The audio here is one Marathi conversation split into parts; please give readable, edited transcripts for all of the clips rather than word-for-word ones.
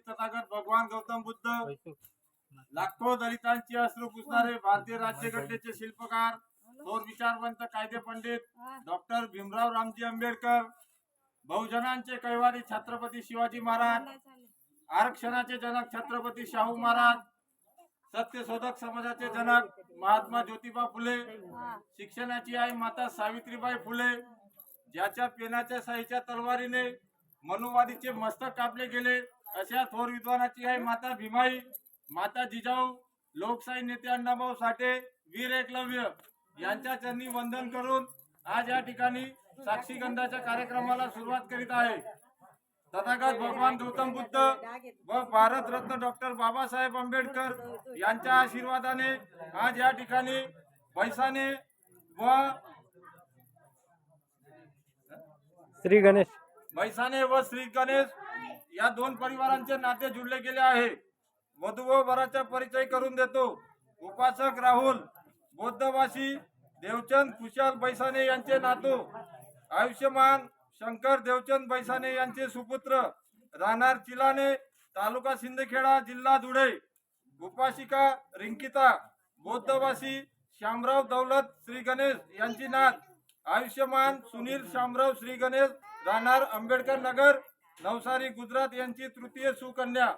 तथागत भगवान गौतम बुद्ध, लाखो दलितांची अश्रू पुसणारे भारतीय राज्यघटनेचे शिल्पकार, थोर विचारवंत कायदे पंडित डॉक्टर भीमराव रामजी आंबेडकर, बहुजनांचे कैवारी छत्रपती शिवाजी महाराज, आरक्षणाचे जनक छत्रपती शाहू महाराज, सत्यशोधक समाजाचे जनक महात्मा ज्योतिबा फुले, शिक्षणाची आई माता सावित्रीबाई फुले, ज्याच्या पेनाच्या सहीच्या तलवारीने मनुवादीचे मस्तक कापले गेले अशा थोर विद्वानाची आई माता भीमाई, माता जिजाऊ, लोकशाही नेते अण्णाभाऊ साठे, वीर एकलव्य यांच्या चरणी वंदन करून आज या ठिकाणी साक्षीगंधाच्या कार्यक्रमाला सुरुवात करीत आहे। तथागत भगवान गौतम बुद्ध व भारतरत्न डॉक्टर बाबासाहेब आंबेडकर यांच्या आशीर्वादाने आज या ठिकाणी बैसाने व श्री गणेश या दोन परिवारांचे नाते जुळले गेले आहे। वधू व वराचा परिचय करून देतो। उपासक राहुल बौद्धवासी देवचंद खुशाल बैसाने यांचे नातू, आयुष्यमान शंकर देवचंद बैसाने यांचे सुपुत्र, राहणार चिलाने, तालुका सिंदखेडा, जिल्हा धुळे। उपासिका रिंकिता बौद्धवासी श्यामराव दौलत श्री गणेश यांची नात, आयुष्यमान सुनील श्यामराव श्री गणेश, राहणार आंबेडकर नगर, नवसारी गुजरात यांची तृतीय सुकन्या।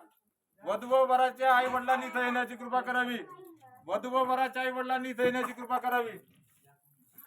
वधू व वराच्या आई वडिलांनी इथे येण्याची कृपा करावी। वधू व वराच्या आई वडिलांनी इथे येण्याची कृपा करावी।